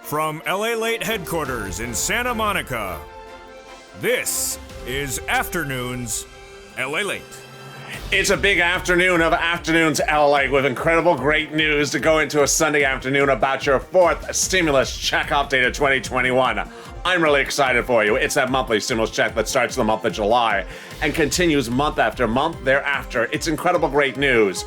From LALATE headquarters in Santa Monica, this is Afternoons LALATE. It's a big afternoon of Afternoons LA with incredible great news to go into a Sunday afternoon about your fourth stimulus check update of 2021. I'm really excited for you. It's that monthly stimulus check that starts in the month of July and continues month after month thereafter. It's incredible great news.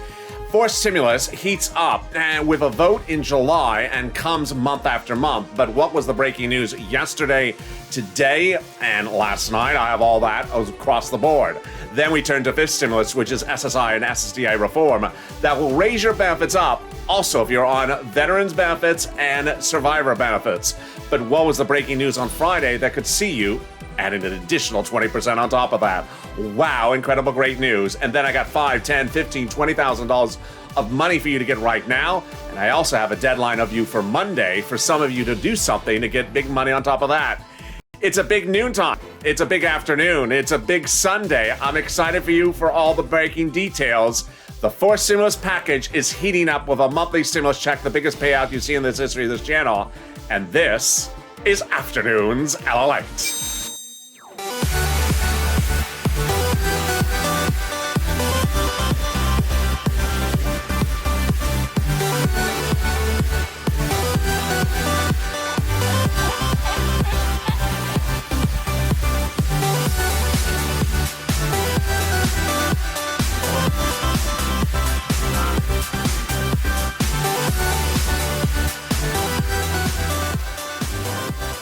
Fourth stimulus heats up with a vote in July and comes month after month. But what was the breaking news yesterday, today, and last night? I have all that across the board. Then we turn to fifth stimulus, which is SSI and SSDI reform that will raise your benefits up. Also, if you're on veterans benefits and survivor benefits. But what was the breaking news on Friday that could see you adding an additional 20% on top of that? Wow, incredible great news. And then I got $5, $10, $15, $20,000 of money for you to get right now. And I also have a deadline of you for Monday for some of you to do something to get big money on top of that. It's a big noontime. It's a big afternoon. It's a big Sunday. I'm excited for you for all the breaking details. The fourth stimulus package is heating up with a monthly stimulus check, the biggest payout you've seen in the history of this channel. And this is Afternoons LALATE.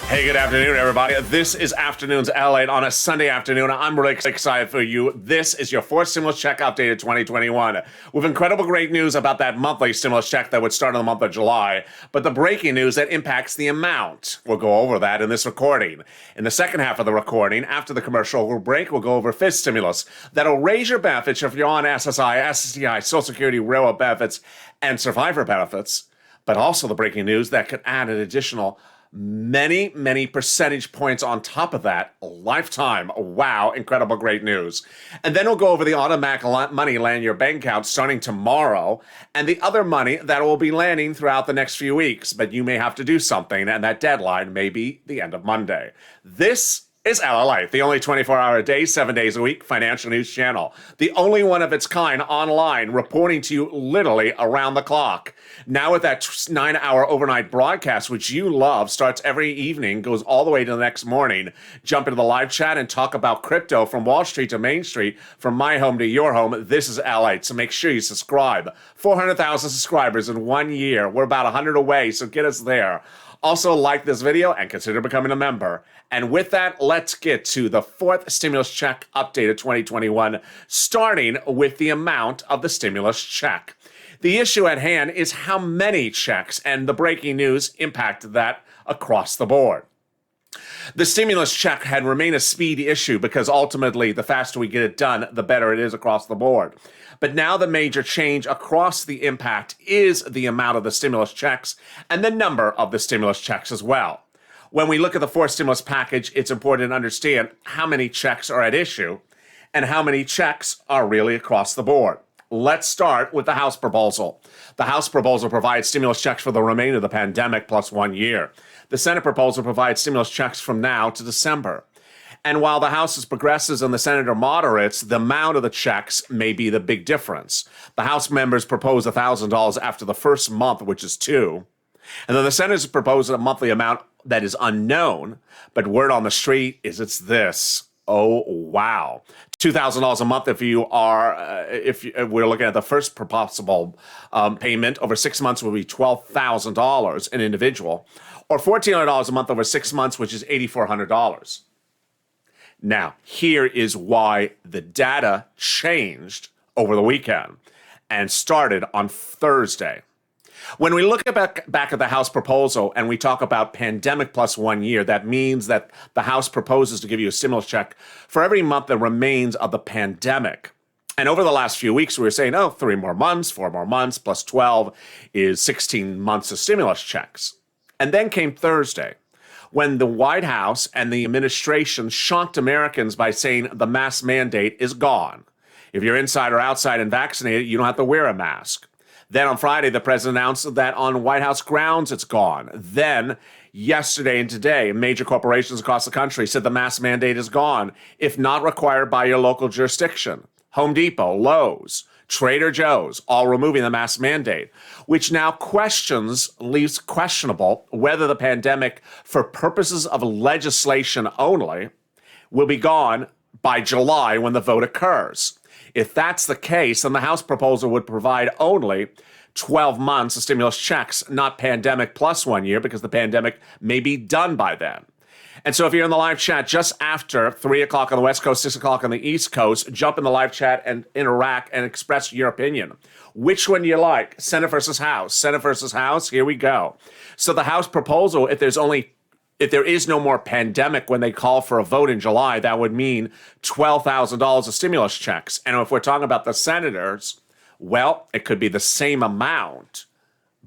Hey, good afternoon, everybody. This is Afternoons LALATE on a Sunday afternoon. I'm really excited for you. This is your fourth stimulus check update of 2021 with incredible great news about that monthly stimulus check that would start in the month of July, but the breaking news that impacts the amount. We'll go over that in this recording. In the second half of the recording, after the commercial break, we'll go over fifth stimulus that'll raise your benefits if you're on SSI, SSDI, Social Security, railroad benefits, and survivor benefits, but also the breaking news that could add an additional many percentage points on top of that lifetime. Wow, incredible great news. And then we'll go over the automatic money land your bank account starting tomorrow and the other money that will be landing throughout the next few weeks, but you may have to do something and that deadline may be the end of Monday. This is LALATE, the only 24-hour a day, 7 days a week financial news channel. The only one of its kind online, reporting to you literally around the clock. Now with that 9-hour overnight broadcast, which you love, starts every evening, goes all the way to the next morning. Jump into the live chat and talk about crypto from Wall Street to Main Street, from my home to your home. This is LALATE, so make sure you subscribe. 400,000 subscribers in 1 year. We're about 100 away, so get us there. Also, like this video and consider becoming a member. And with that, let's get to the fourth stimulus check update of 2021, starting with the amount of the stimulus check. The issue at hand is how many checks, and the breaking news impacted that across the board. The stimulus check had remained a speed issue because ultimately the faster we get it done, the better it is across the board. But now the major change across the impact is the amount of the stimulus checks and the number of the stimulus checks as well. When we look at the fourth stimulus package, it's important to understand how many checks are at issue and how many checks are really across the board. Let's start with the House proposal. The House proposal provides stimulus checks for the remainder of the pandemic plus 1 year. The Senate proposal provides stimulus checks from now to December. And while the House is progressives and the Senate are moderates, the amount of the checks may be the big difference. The House members propose $1,000 after the first month, which is $2. And then the Senate has proposed a monthly amount that is unknown, but word on the street is it's this. Oh, wow. $2,000 a month if you are, if we're looking at the first possible payment over 6 months will be $12,000 an individual, or $1,400 a month over 6 months, which is $8,400. Now, here is why the data changed over the weekend and started on Thursday. When we look back at the House proposal and we talk about pandemic plus 1 year, that means that the House proposes to give you a stimulus check for every month that remains of the pandemic. And over the last few weeks, we were saying, 3 more months, 4 more months, plus 12 is 16 months of stimulus checks. And then came Thursday, when the White House and the administration shocked Americans by saying the mask mandate is gone. If you're inside or outside and vaccinated, you don't have to wear a mask. Then on Friday, the president announced that on White House grounds, it's gone. Then yesterday and today, major corporations across the country said the mask mandate is gone, if not required by your local jurisdiction. Home Depot, Lowe's, Trader Joe's, all removing the mask mandate, which now leaves questionable whether the pandemic, for purposes of legislation only, will be gone by July when the vote occurs. If that's the case, then the House proposal would provide only 12 months of stimulus checks, not pandemic plus 1 year, because the pandemic may be done by then. And so if you're in the live chat just after 3 o'clock on the West Coast, 6 o'clock on the East Coast, jump in the live chat and interact and express your opinion. Which one do you like? Senate versus House. Senate versus House, here we go. So the House proposal, if there is no more pandemic when they call for a vote in July, that would mean $12,000 of stimulus checks. And if we're talking about the senators, well, it could be the same amount,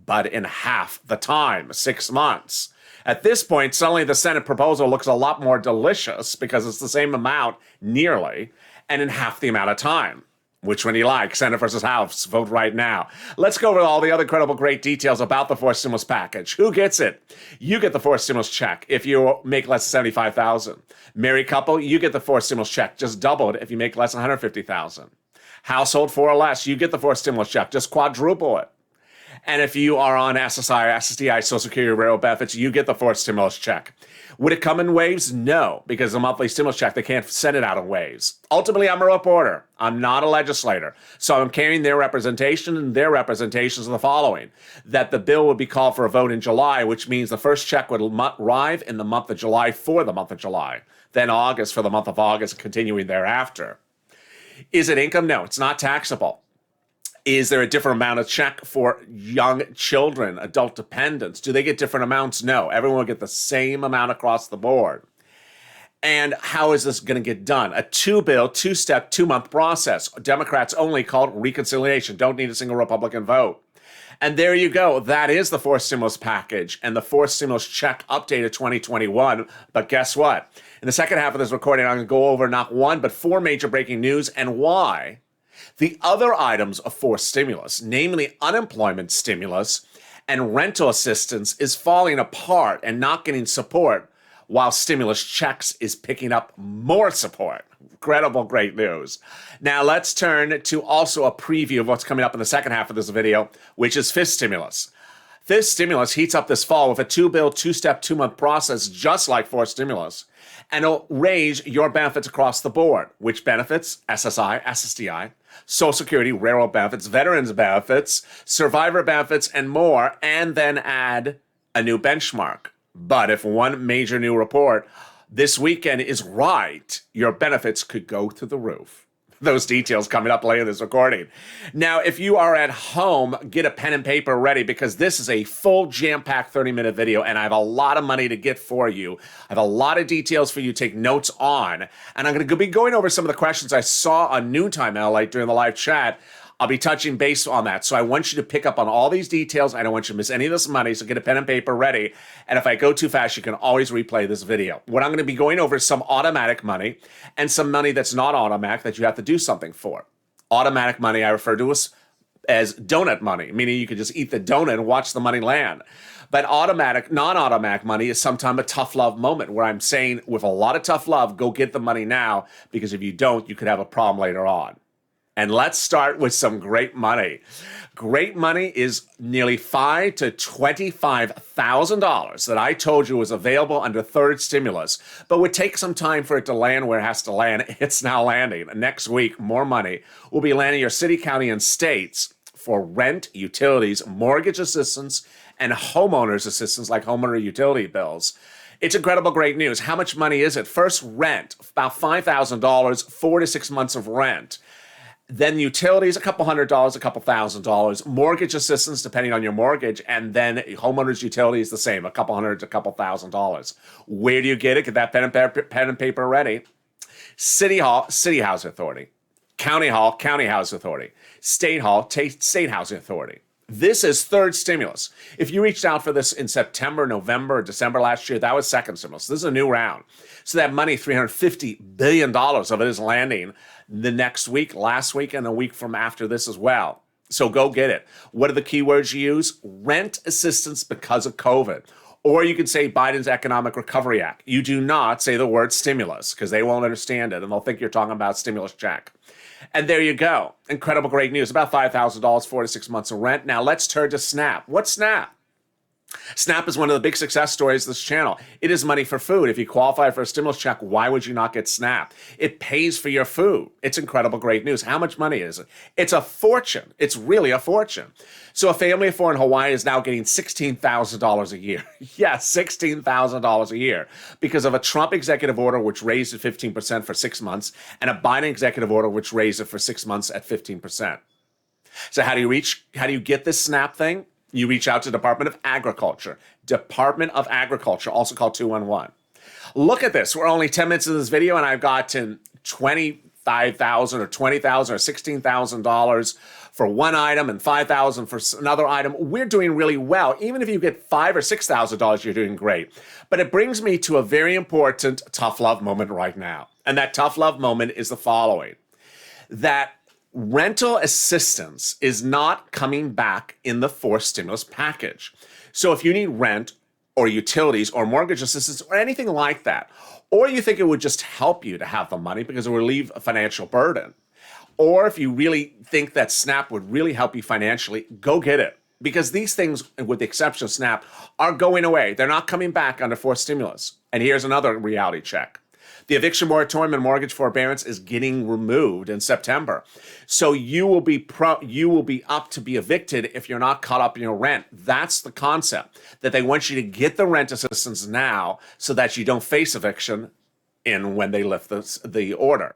but in half the time, 6 months. At this point, suddenly the Senate proposal looks a lot more delicious because it's the same amount, nearly, and in half the amount of time. Which one do you like? Senate versus House? Vote right now. Let's go over all the other incredible great details about the fourth stimulus package. Who gets it? You get the fourth stimulus check if you make less than $75,000. Married couple, you get the fourth stimulus check, just doubled if you make less than $150,000. Household 4 or less, you get the fourth stimulus check, just quadruple it. And if you are on SSI, SSDI, Social Security, Railroad benefits, you get the fourth stimulus check. Would it come in waves? No, because the monthly stimulus check, they can't send it out in waves. Ultimately, I'm a reporter. I'm not a legislator. So I'm carrying their representation, and their representations are the following. That the bill would be called for a vote in July, which means the first check would arrive in the month of July for the month of July. Then August for the month of August, continuing thereafter. Is it income? No, it's not taxable. Is there a different amount of check for young children, adult dependents? Do they get different amounts? No. Everyone will get the same amount across the board. And how is this going to get done? A two-step, 2-month process. Democrats only, called reconciliation. Don't need a single Republican vote. And there you go. That is the fourth stimulus package and the fourth stimulus check updated 2021. But guess what? In the second half of this recording, I'm going to go over not one, but 4 major breaking news and why the other items of forced stimulus, namely unemployment stimulus and rental assistance, is falling apart and not getting support, while stimulus checks is picking up more support. Incredible, great news. Now let's turn to also a preview of what's coming up in the second half of this video, which is fifth stimulus. Fifth stimulus heats up this fall with a 2-step, 2-month process, just like fourth stimulus. And it'll raise your benefits across the board. Which benefits? SSI, SSDI, Social Security, Railroad benefits, Veterans benefits, Survivor benefits, and more, and then add a new benchmark. But if one major new report this weekend is right, your benefits could go through the roof. Those details coming up later in this recording. Now, if you are at home, get a pen and paper ready, because this is a full jam-packed 30-minute video, and I have a lot of money to get for you. I have a lot of details for you to take notes on, and I'm going to be going over some of the questions I saw on Noontime LA during the live chat. I'll be touching base on that. So I want you to pick up on all these details. I don't want you to miss any of this money, so get a pen and paper ready. And if I go too fast, you can always replay this video. What I'm going to be going over is some automatic money and some money that's not automatic that you have to do something for. Automatic money I refer to as donut money, meaning you can just eat the donut and watch the money land. But automatic, non-automatic money is sometimes a tough love moment where I'm saying with a lot of tough love, go get the money now, because if you don't, you could have a problem later on. And let's start with some great money. Great money is nearly $5,000 to $25,000 that I told you was available under third stimulus, but would take some time for it to land where it has to land. It's now landing. Next week, more money will be landing your city, county, and states for rent, utilities, mortgage assistance, and homeowners assistance like homeowner utility bills. It's incredible great news. How much money is it? First, rent, about $5,000, 4 to 6 months of rent. Then utilities, a couple $100, a couple $1,000. Mortgage assistance, depending on your mortgage. And then homeowners utilities, the same, a couple $100 to a couple $1,000. Where do you get it? Get that pen and paper ready. City Hall, City Housing Authority. County Hall, County Housing Authority. State Hall, State Housing Authority. This is third stimulus. If you reached out for this in September, November, or December last year, that was second stimulus. This is a new round. So that money, $350 billion of it is landing the next week, last week, and a week from after this as well. So go get it. What are the keywords you use? Rent assistance because of COVID. Or you can say Biden's Economic Recovery Act. You do not say the word stimulus because they won't understand it and they'll think you're talking about stimulus check. And there you go. Incredible, great news. About $5,000, 4 to 6 months of rent. Now let's turn to SNAP. What's SNAP? SNAP is one of the big success stories of this channel. It is money for food. If you qualify for a stimulus check, why would you not get SNAP? It pays for your food. It's incredible, great news. How much money is it? It's a fortune. It's really a fortune. So a family of four in Hawaii is now getting $16,000 a year. Yes, $16,000 a year because of a Trump executive order which raised it 15% for 6 months and a Biden executive order which raised it for 6 months at 15%. So how do you get this SNAP thing? You reach out to Department of Agriculture. Department of Agriculture, also called 211. Look at this. We're only 10 minutes into this video, and I've gotten $25,000 or $20,000 or $16,000 for one item and $5,000 for another item. We're doing really well. Even if you get $5,000 or $6,000, you're doing great. But it brings me to a very important tough love moment right now. And that tough love moment is the following. That rental assistance is not coming back in the fourth stimulus package. So if you need rent or utilities or mortgage assistance or anything like that, or you think it would just help you to have the money because it will relieve a financial burden, or if you really think that SNAP would really help you financially, go get it. Because these things, with the exception of SNAP, are going away. They're not coming back under fourth stimulus. And here's another reality check. The eviction moratorium and mortgage forbearance is getting removed in September. So you will be up to be evicted if you're not caught up in your rent. That's the concept, that they want you to get the rent assistance now so that you don't face eviction when they lift the order.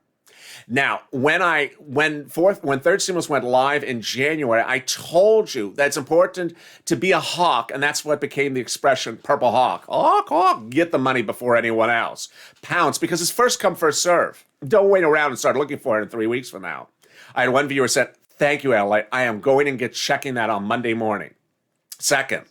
Now, when third stimulus went live in January, I told you that it's important to be a hawk, and that's what became the expression purple hawk. Hawk, hawk, get the money before anyone else. Pounce, because it's first come, first serve. Don't wait around and start looking for it in 3 weeks from now. I had one viewer said, "Thank you, LA. I am going and checking that on Monday morning." Second,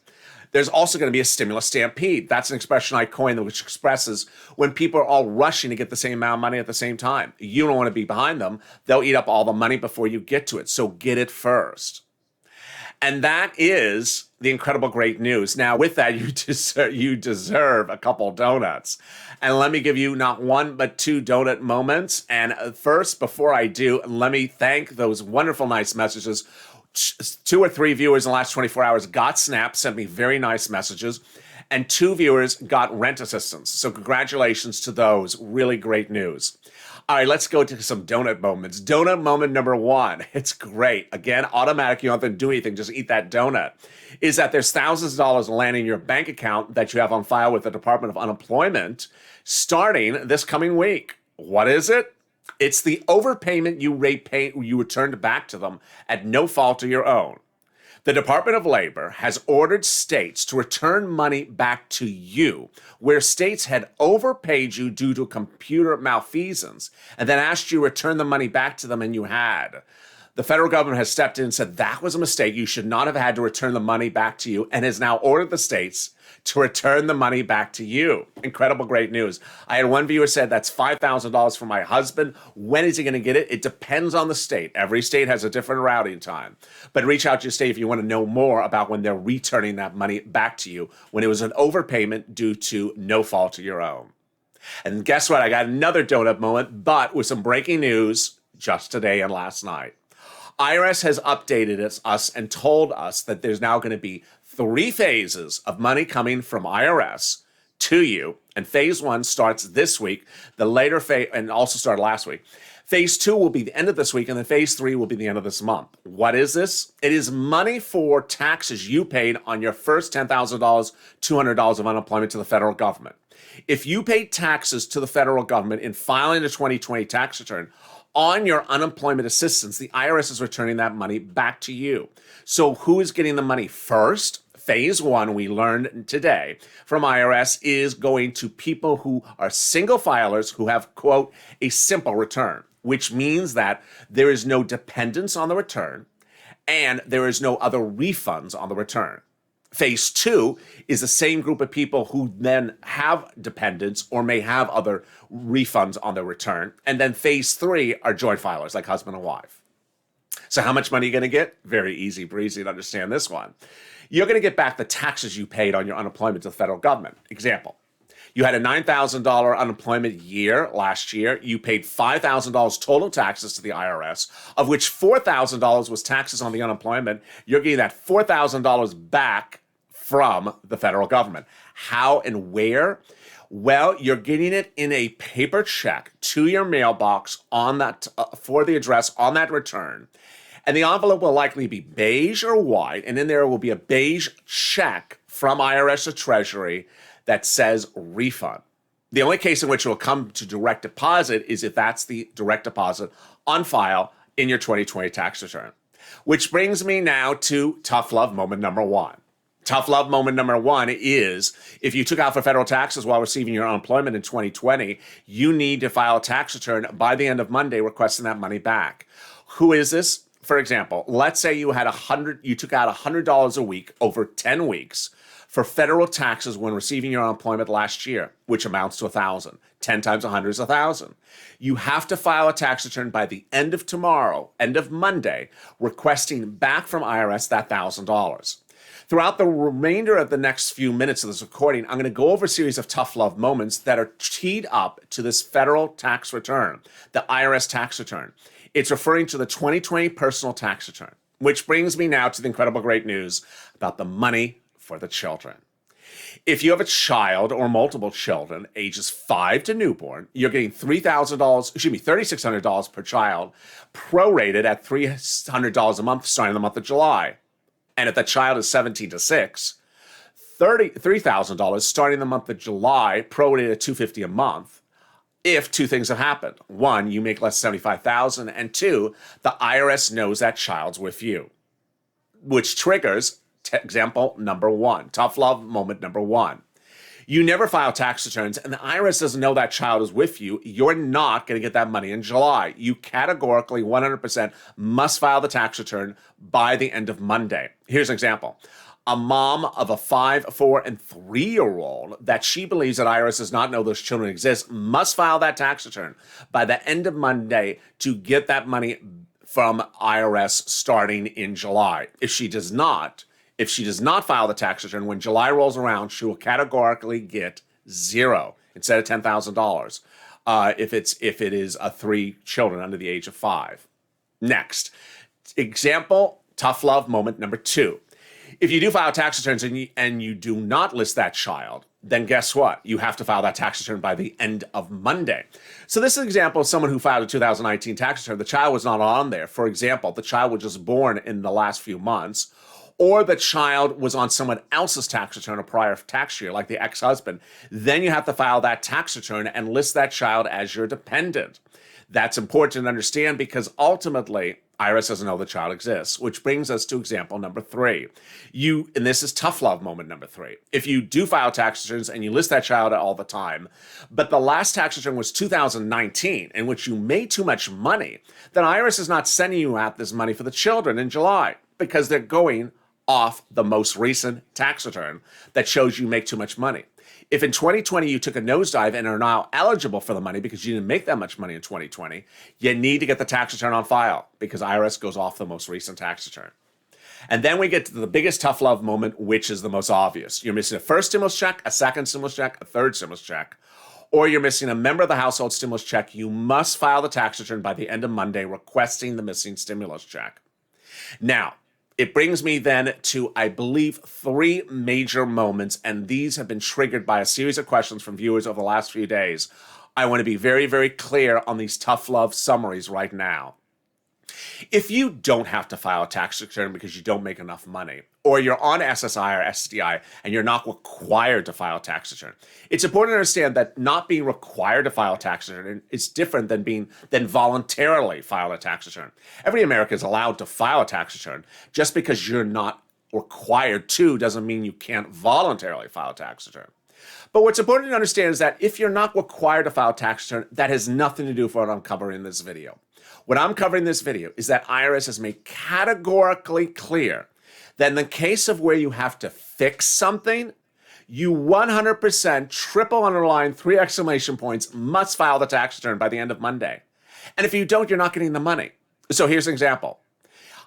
there's also going to be a stimulus stampede. That's an expression I coined which expresses when people are all rushing to get the same amount of money at the same time. You don't want to be behind them. They'll eat up all the money before you get to it. So get it first. And that is the incredible great news. Now, with that, you deserve a couple donuts. And let me give you not one, but two donut moments. And first, before I do, let me thank those wonderful, nice messages. 2 or 3 viewers in the last 24 hours got SNAP, sent me very nice messages, and 2 viewers got rent assistance. So congratulations to those. Really great news. All right, let's go to some donut moments. Donut moment number 1. It's great. Again, automatic. You don't have to do anything. Just eat that donut. Is that there's thousands of dollars landing in your bank account that you have on file with the Department of Unemployment starting this coming week. What is it? It's the overpayment you returned back to them at no fault of your own. The Department of Labor has ordered states to return money back to you where states had overpaid you due to computer malfeasance and then asked you to return the money back to them and you had. The federal government has stepped in and said that was a mistake. You should not have had to return the money back to you and has now ordered the states to return the money back to you. Incredible, great news. I had one viewer said that's $5,000 for my husband. When is he going to get it? It depends on the state. Every state has a different routing time. But reach out to your state if you want to know more about when they're returning that money back to you when it was an overpayment due to no fault of your own. And guess what? I got another donut moment, but with some breaking news just today and last night. IRS has updated us and told us that there's now going to be 3 phases of money coming from IRS to you. And phase 1 starts this week. The later phase, and also started last week. Phase 2 will be the end of this week, and then phase 3 will be the end of this month. What is this? It is money for taxes you paid on your first $10,000, $200 of unemployment to the federal government. If you paid taxes to the federal government in filing a 2020 tax return, on your unemployment assistance, the IRS is returning that money back to you. So who is getting the money first? Phase 1, we learned today from IRS, is going to people who are single filers who have, quote, a simple return, which means that there is no dependence on the return and there is no other refunds on the return. Phase 2 is the same group of people who then have dependents or may have other refunds on their return. And then phase 3 are joint filers like husband and wife. So how much money are you going to get? Very easy breezy to understand this one. You're going to get back the taxes you paid on your unemployment to the federal government. Example, you had a $9,000 unemployment year last year. You paid $5,000 total taxes to the IRS, of which $4,000 was taxes on the unemployment. You're getting that $4,000 back from the federal government. How and where? Well, you're getting it in a paper check to your mailbox on that for the address on that return. And the envelope will likely be beige or white, and in there will be a beige check from IRS or Treasury that says refund. The only case in which it will come to direct deposit is if that's the direct deposit on file in your 2020 tax return. Which brings me now to tough love moment number one. Tough love moment number one is if you took out for federal taxes while receiving your unemployment in 2020, you need to file a tax return by the end of Monday requesting that money back. Who is this? For example, let's say you took out $100 a week over 10 weeks for federal taxes when receiving your unemployment last year, which amounts to $1,000. 10 times 100 is $1,000. You have to file a tax return by the end of tomorrow, end of Monday, requesting back from IRS that $1,000. Throughout the remainder of the next few minutes of this recording, I'm going to go over a series of tough love moments that are teed up to this federal tax return, the IRS tax return. It's referring to the 2020 personal tax return, which brings me now to the incredible great news about the money for the children. If you have a child or multiple children, ages 5 to newborn, you're getting $3,600 per child, prorated at $300 a month starting the month of July. And if the child is 17 to 6, $3,000 starting the month of July, prorated at $250 a month. If two things have happened. One, you make less than $75,000, and two, the IRS knows that child's with you, which triggers example number one, tough love moment number one. You never file tax returns, and the IRS doesn't know that child is with you. You're not going to get that money in July. You categorically, 100%, must file the tax return by the end of Monday. Here's an example. A mom of a 5, 4, and 3-year-old that she believes that IRS does not know those children exist must file that tax return by the end of Monday to get that money from IRS starting in July. If she does not file the tax return when July rolls around, she will categorically get $0 instead of $10,000 if it is 3 children under the age of 5. Next, example, tough love moment number 2. If you do file tax returns and you do not list that child, then guess what? You have to file that tax return by the end of Monday. So this is an example of someone who filed a 2019 tax return. The child was not on there. For example, the child was just born in the last few months, or the child was on someone else's tax return a prior tax year, like the ex-husband. Then you have to file that tax return and list that child as your dependent. That's important to understand because ultimately, IRS doesn't know the child exists, which brings us to example number 3. And this is tough love moment number 3. If you do file tax returns and you list that child all the time, but the last tax return was 2019, in which you made too much money, then IRS is not sending you out this money for the children in July because they're going off the most recent tax return that shows you make too much money. If in 2020 you took a nosedive and are now eligible for the money because you didn't make that much money in 2020, you need to get the tax return on file because IRS goes off the most recent tax return. And then we get to the biggest tough love moment, which is the most obvious. You're missing a first stimulus check, a second stimulus check, a third stimulus check, or you're missing a member of the household stimulus check. You must file the tax return by the end of Monday requesting the missing stimulus check. Now, it brings me then to, I believe, 3 major moments, and these have been triggered by a series of questions from viewers over the last few days. I want to be very, very clear on these tough love summaries right now. If you don't have to file a tax return because you don't make enough money, or you're on SSI or SSDI and you're not required to file a tax return, it's important to understand that not being required to file a tax return is different than voluntarily file a tax return. Every American is allowed to file a tax return. Just because you're not required to doesn't mean you can't voluntarily file a tax return. But what's important to understand is that if you're not required to file a tax return, that has nothing to do with what I'm covering in this video. What I'm covering in this video is that IRS has made categorically clear that in the case of where you have to fix something, you 100% triple underline 3 exclamation points must file the tax return by the end of Monday. And if you don't, you're not getting the money. So here's an example.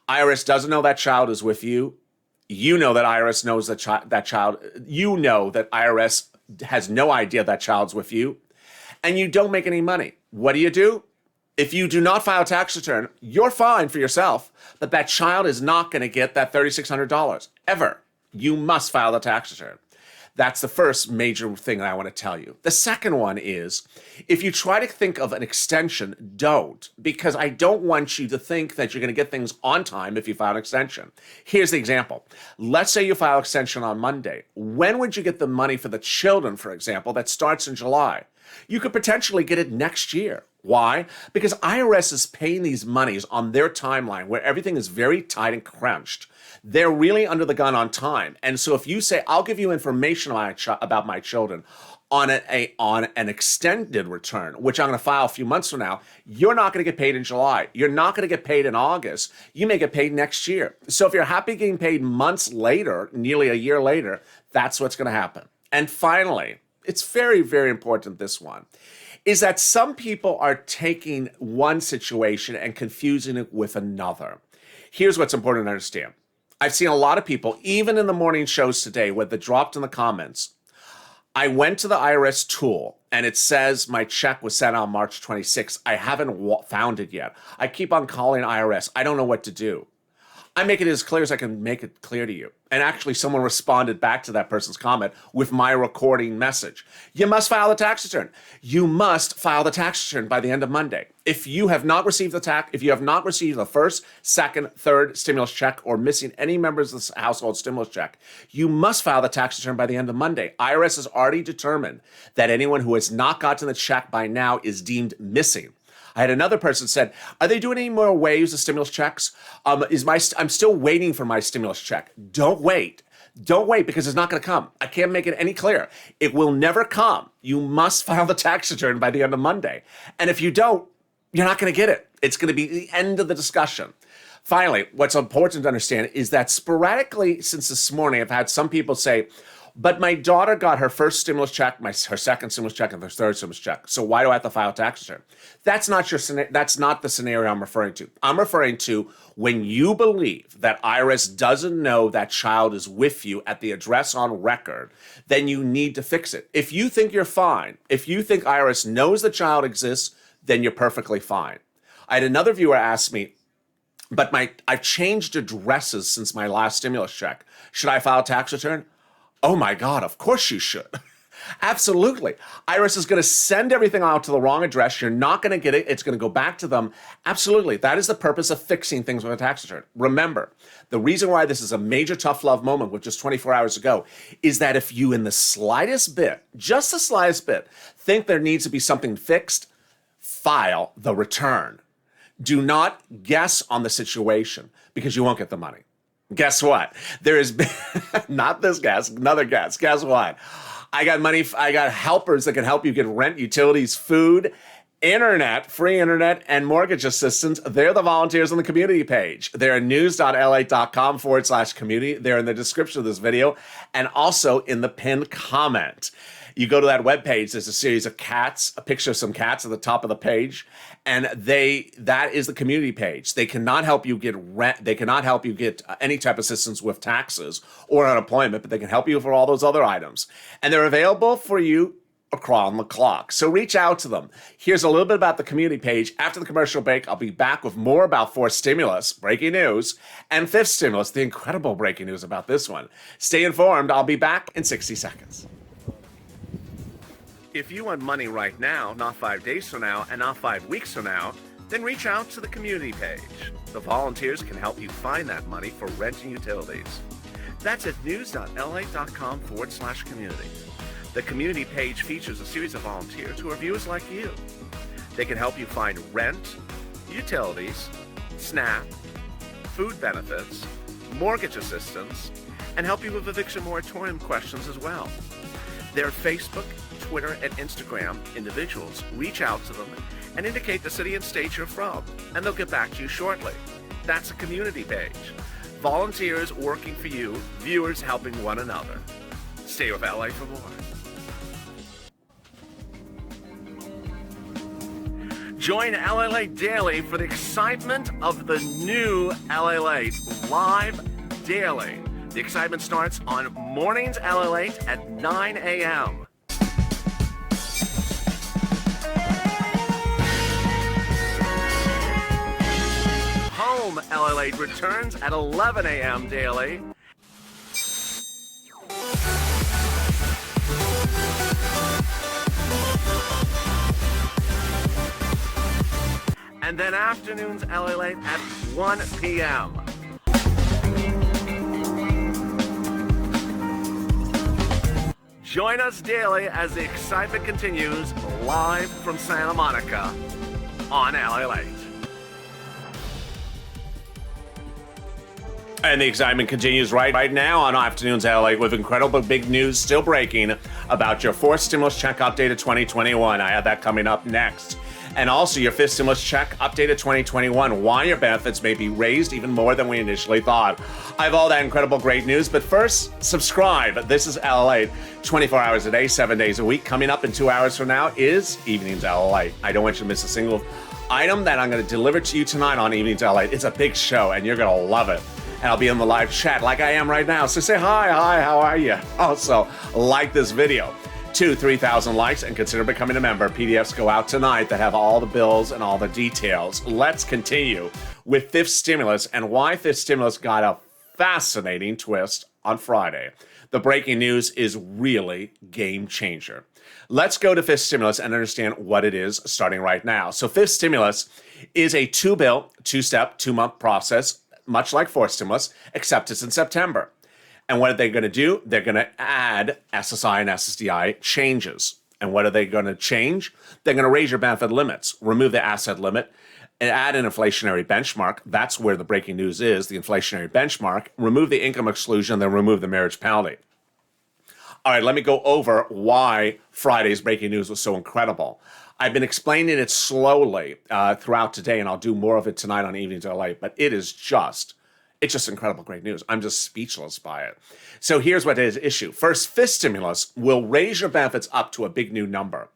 IRS doesn't know that child is with you. You know that IRS knows that child. You know that IRS has no idea that child's with you, and you don't make any money. What do? If you do not file a tax return, you're fine for yourself, but that child is not going to get that $3,600 ever. You must file the tax return. That's the first major thing that I want to tell you. The second one is, if you try to think of an extension, don't, because I don't want you to think that you're going to get things on time if you file an extension. Here's the example. Let's say you file an extension on Monday. When would you get the money for the children, for example, that starts in July? You could potentially get it next year. Why? Because IRS is paying these monies on their timeline where everything is very tight and crunched. They're really under the gun on time. And so if you say, I'll give you information about my children on an extended return, which I'm going to file a few months from now, you're not going to get paid in July. You're not going to get paid in August. You may get paid next year. So if you're happy getting paid months later, nearly a year later, that's what's going to happen. And finally, it's very, very important, this one, is that some people are taking one situation and confusing it with another. Here's what's important to understand. I've seen a lot of people, even in the morning shows today, where they dropped in the comments, I went to the IRS tool and it says my check was sent on March 26th. I haven't found it yet. I keep on calling IRS. I don't know what to do. I make it as clear as I can make it clear to you. And actually, someone responded back to that person's comment with my recording message. You must file the tax return. You must file the tax return by the end of Monday. If you have not received if you have not received the first, second, third stimulus check or missing any members of the household stimulus check, you must file the tax return by the end of Monday. IRS has already determined that anyone who has not gotten the check by now is deemed missing. I had another person said, are they doing any more waves of stimulus checks? I'm still waiting for my stimulus check. Don't wait. Don't wait, because it's not going to come. I can't make it any clearer. It will never come. You must file the tax return by the end of Monday. And if you don't, you're not going to get it. It's going to be the end of the discussion. Finally, what's important to understand is that sporadically since this morning, I've had some people say, but my daughter got her first stimulus check, her second stimulus check, and her third stimulus check. So why do I have to file a tax return? That's not the scenario I'm referring to. I'm referring to when you believe that IRS doesn't know that child is with you at the address on record, then you need to fix it. If you think you're fine, if you think IRS knows the child exists, then you're perfectly fine. I had another viewer ask me, but I've changed addresses since my last stimulus check. Should I file a tax return? Oh my God, of course you should. Absolutely. IRS is going to send everything out to the wrong address. You're not going to get it. It's going to go back to them. Absolutely. That is the purpose of fixing things with a tax return. Remember, the reason why this is a major tough love moment with just 24 hours ago is that if you in the slightest bit, just the slightest bit, think there needs to be something fixed, file the return. Do not guess on the situation, because you won't get the money. Guess what? There is not this guess, another guess. Guess what? I got helpers that can help you get rent, utilities, food, internet, free internet, and mortgage assistance. They're the volunteers on the community page. They're news.la.com/community. They're in the description of this video and also in the pinned comment. You go to that webpage, there's a series of cats, a picture of some cats at the top of the page, and that is the community page. They cannot help you get rent, they cannot help you get any type of assistance with taxes or unemployment, but they can help you for all those other items. And they're available for you around the clock. So reach out to them. Here's a little bit about the community page. After the commercial break, I'll be back with more about fourth stimulus, breaking news, and fifth stimulus, the incredible breaking news about this one. Stay informed. I'll be back in 60 seconds. If you want money right now, not 5 days from now, and not 5 weeks from now, then reach out to the community page. The volunteers can help you find that money for rent and utilities. That's at news.la.com/community. The community page features a series of volunteers who are viewers like you. They can help you find rent, utilities, SNAP, food benefits, mortgage assistance, and help you with eviction moratorium questions as well. Their Facebook, Twitter, and Instagram individuals reach out to them and indicate the city and state you're from, and they'll get back to you shortly. That's a community page. Volunteers working for you, viewers helping one another. Stay with LA for more. Join LALATE Daily for the excitement of the new LALATE live daily. The excitement starts on mornings LALATE at 9 a.m. Home LALATE returns at 11 a.m. daily. And then afternoons LALATE at 1 p.m. Join us daily as the excitement continues live from Santa Monica on LALATE. And the excitement continues right now on Afternoons LALATE with incredible big news still breaking about your fourth stimulus check updated 2021. I have that coming up next. And also your fifth stimulus check updated 2021, why your benefits may be raised even more than we initially thought. I have all that incredible great news, but first, subscribe. This is LALATE, 24 hours a day, 7 days a week. Coming up in 2 hours from now is Evenings LALATE. I don't want you to miss a single item that I'm going to deliver to you tonight on Evenings LALATE. It's a big show, and you're going to love it. And I'll be in the live chat like I am right now. So say hi, how are you? Also, like this video. 3,000 likes and consider becoming a member. PDFs go out tonight that have all the bills and all the details. Let's continue with fifth stimulus and why fifth stimulus got a fascinating twist on Friday. The breaking news is really game changer. Let's go to fifth stimulus and understand what it is starting right now. So fifth stimulus is a two-bill, two-step, two-month process, much like fourth stimulus, except it's in September. And what are they going to do? They're going to add SSI and SSDI changes. And what are they going to change? They're going to raise your benefit limits, remove the asset limit, and add an inflationary benchmark. That's where the breaking news is, the inflationary benchmark. Remove the income exclusion, then remove the marriage penalty. All right, let me go over why Friday's breaking news was so incredible. I've been explaining it slowly throughout today, and I'll do more of it tonight on Evenings LALATE, but it's just incredible great news. I'm just speechless by it. So here's what is issue. First, fifth stimulus will raise your benefits up to a big new number.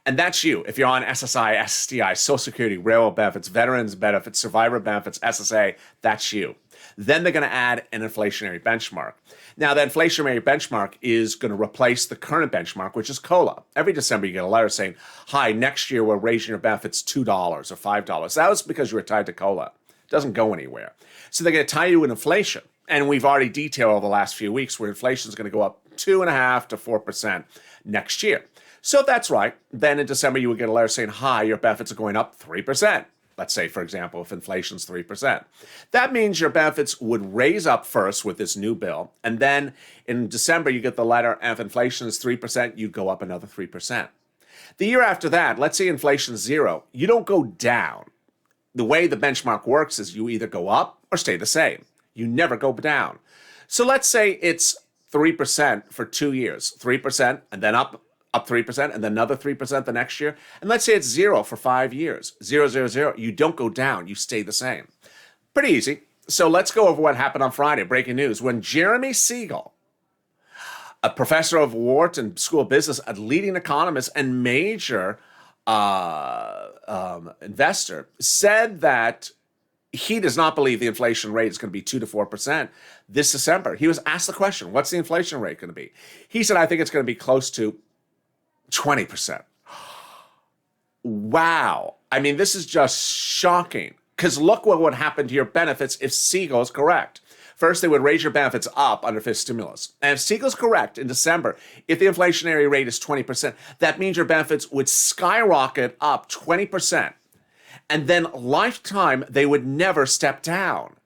And that's you. If you're on SSI, SSDI, Social Security, railroad benefits, veterans benefits, survivor benefits, SSA, that's you. Then they're going to add an inflationary benchmark. Now, the inflationary benchmark is going to replace the current benchmark, which is COLA. Every December, you get a letter saying, hi, next year we're raising your benefits $2 or $5. That was because you were tied to COLA. It doesn't go anywhere. So they're going to tie you in inflation. And we've already detailed over the last few weeks where inflation is going to go up 2.5% to 4% next year. So if that's right, then in December you would get a letter saying, hi, your benefits are going up 3%. Let's say, for example, if inflation's 3%. That means your benefits would raise up first with this new bill. And then in December, you get the letter, and if inflation is 3%, you go up another 3%. The year after that, let's say inflation's 0, you don't go down. The way the benchmark works is you either go up or stay the same. You never go down. So let's say it's 3% for 2 years, 3%, and then up 3%, and then another 3% the next year. And let's say it's 0 for 5 years, 0, 0, 0. You don't go down, you stay the same. Pretty easy. So let's go over what happened on Friday. Breaking news. When Jeremy Siegel, a professor of Wharton School of Business, a leading economist and major investor, said that he does not believe the inflation rate is going to be 2 to 4% this December. He was asked the question, what's the inflation rate going to be? He said, I think it's going to be close to 20%. Wow. I mean, this is just shocking, because look what would happen to your benefits if Siegel is correct. First, they would raise your benefits up under fifth stimulus. And if Siegel's correct in December, if the inflationary rate is 20%, that means your benefits would skyrocket up 20%. And then lifetime, they would never step down,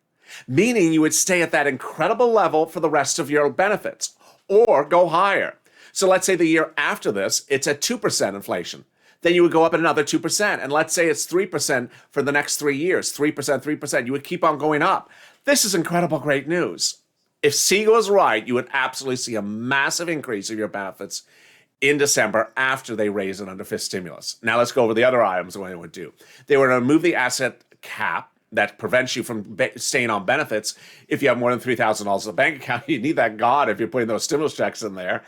meaning you would stay at that incredible level for the rest of your benefits or go higher. So let's say the year after this, it's at 2% inflation. Then you would go up another 2%. And let's say it's 3% for the next 3 years, 3%, 3%. You would keep on going up. This is incredible great news. If Siegel is right, you would absolutely see a massive increase of your benefits in December after they raise it under fifth stimulus. Now let's go over the other items what they would do. They would remove the asset cap that prevents you from staying on benefits. If you have more than $3,000 in the bank account, you need that God if you're putting those stimulus checks in there.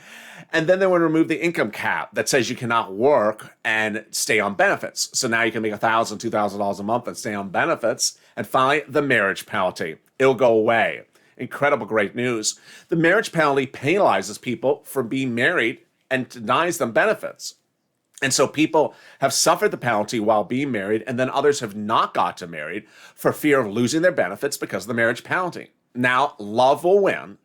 And then they want to remove the income cap that says you cannot work and stay on benefits. So now you can make $1,000, $2,000 a month and stay on benefits. And finally, the marriage penalty. It'll go away. Incredible, great news. The marriage penalty penalizes people for being married and denies them benefits. And so people have suffered the penalty while being married, and then others have not gotten married for fear of losing their benefits because of the marriage penalty. Now, love will win,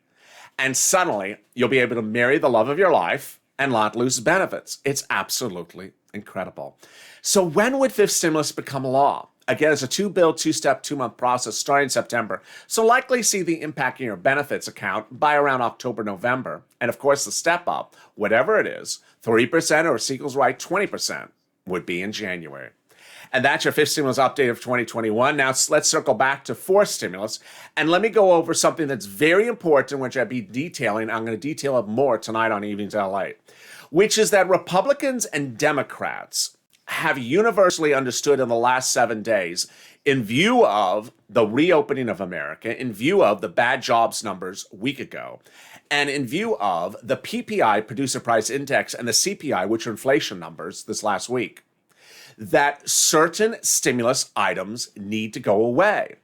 and suddenly you'll be able to marry the love of your life and not lose benefits. It's absolutely incredible. So when would fifth stimulus become law? Again, it's a two-bill, two-step, two-month process starting in September. So likely see the impact in your benefits account by around October, November. And of course, the step up, whatever it is, 3% or equals right, 20% would be in January. And that's your fifth stimulus update of 2021. Now let's circle back to fourth stimulus. And let me go over something that's very important, which I'll be detailing. I'm going to detail it more tonight on Evenings LA, which is that Republicans and Democrats have universally understood in the last 7 days, in view of the reopening of America, in view of the bad jobs numbers a week ago, and in view of the PPI, Producer Price Index, and the CPI, which are inflation numbers this last week, that certain stimulus items need to go away.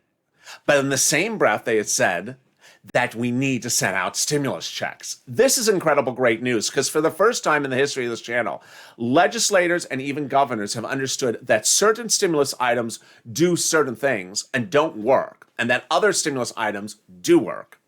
But in the same breath, they had said that we need to send out stimulus checks. This is incredible great news because for the first time in the history of this channel, legislators and even governors have understood that certain stimulus items do certain things and don't work, and that other stimulus items do work.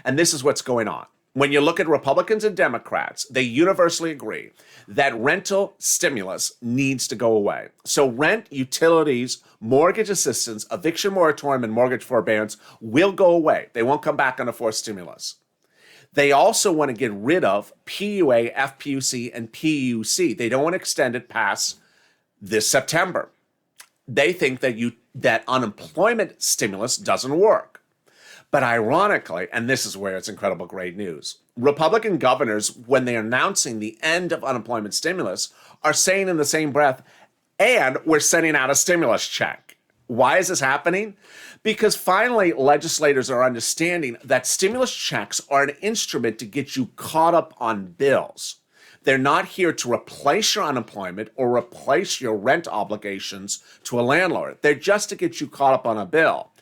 And this is what's going on. When you look at Republicans and Democrats, they universally agree that rental stimulus needs to go away. So rent, utilities, mortgage assistance, eviction moratorium, and mortgage forbearance will go away. They won't come back on a fourth stimulus. They also want to get rid of PUA, FPUC, and PUC. They don't want to extend it past this September. They think that unemployment stimulus doesn't work. But ironically, and this is where it's incredible great news, Republican governors, when they're announcing the end of unemployment stimulus, are saying in the same breath, and we're sending out a stimulus check. Why is this happening? Because finally, legislators are understanding that stimulus checks are an instrument to get you caught up on bills. They're not here to replace your unemployment or replace your rent obligations to a landlord. They're just to get you caught up on a bill.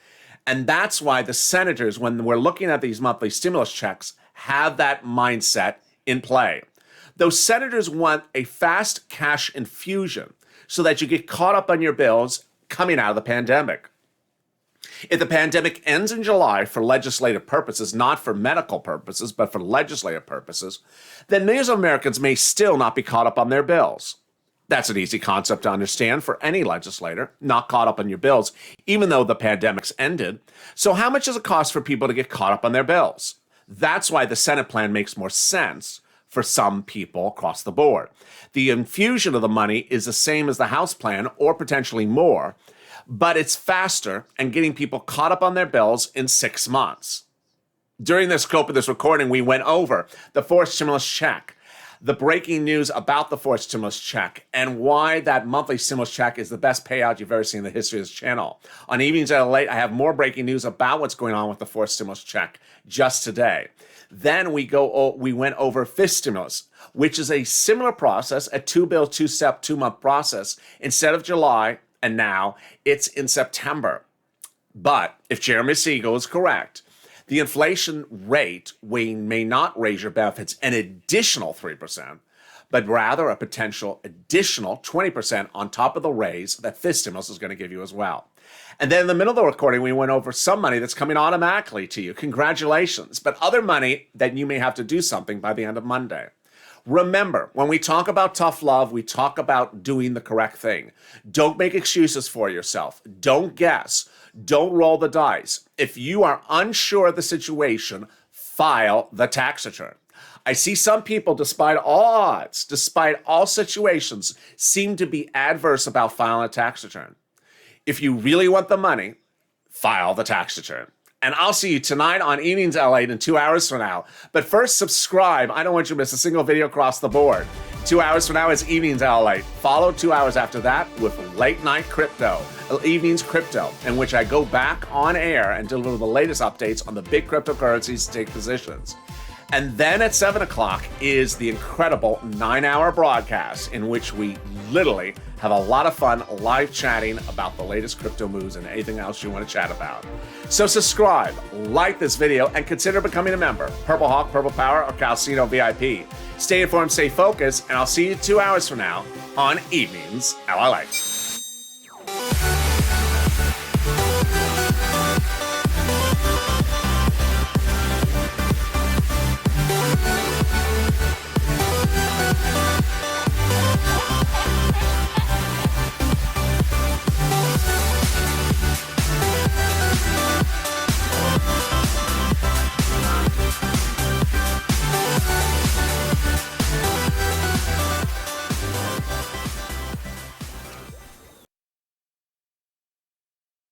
And that's why the senators, when we're looking at these monthly stimulus checks, have that mindset in play. Those senators want a fast cash infusion so that you get caught up on your bills coming out of the pandemic. If the pandemic ends in July for legislative purposes, not for medical purposes, but for legislative purposes, then millions of Americans may still not be caught up on their bills. That's an easy concept to understand for any legislator, not caught up on your bills, even though the pandemic's ended. So how much does it cost for people to get caught up on their bills? That's why the Senate plan makes more sense for some people across the board. The infusion of the money is the same as the House plan, or potentially more, but it's faster and getting people caught up on their bills in 6 months. During the scope of this recording, we went over the fourth stimulus check, the breaking news about the fourth stimulus check, and why that monthly stimulus check is the best payout you've ever seen in the history of this channel. On Evenings at Late, I have more breaking news about what's going on with the fourth stimulus check just today. Then we went over fifth stimulus, which is a similar process, a two-bill, two-step, two-month process. Instead of July and now, it's in September. But if Jeremy Siegel is correct, the inflation rate may not raise your benefits an additional 3%, but rather a potential additional 20% on top of the raise that fifth stimulus is going to give you as well. And then in the middle of the recording, we went over some money that's coming automatically to you. Congratulations. But other money that you may have to do something by the end of Monday. Remember, when we talk about tough love, we talk about doing the correct thing. Don't make excuses for yourself. Don't guess. Don't roll the dice. If you are unsure of the situation, file the tax return. I see some people, despite all odds, despite all situations, seem to be adverse about filing a tax return. If you really want the money, file the tax return. And I'll see you tonight on Evenings LA in 2 hours from now. But first, subscribe. I don't want you to miss a single video across the board. 2 hours from now is Evenings LA. Follow 2 hours after that with Late Night Crypto, Evenings Crypto, in which I go back on air and deliver the latest updates on the big cryptocurrencies to take positions. And then at 7 o'clock is the incredible 9-hour broadcast in which we literally have a lot of fun live chatting about the latest crypto moves and anything else you want to chat about. So subscribe, like this video, and consider becoming a member. Purple Hawk, Purple Power, or Calcino VIP. Stay informed, stay focused, and I'll see you 2 hours from now on Evenings LALATE.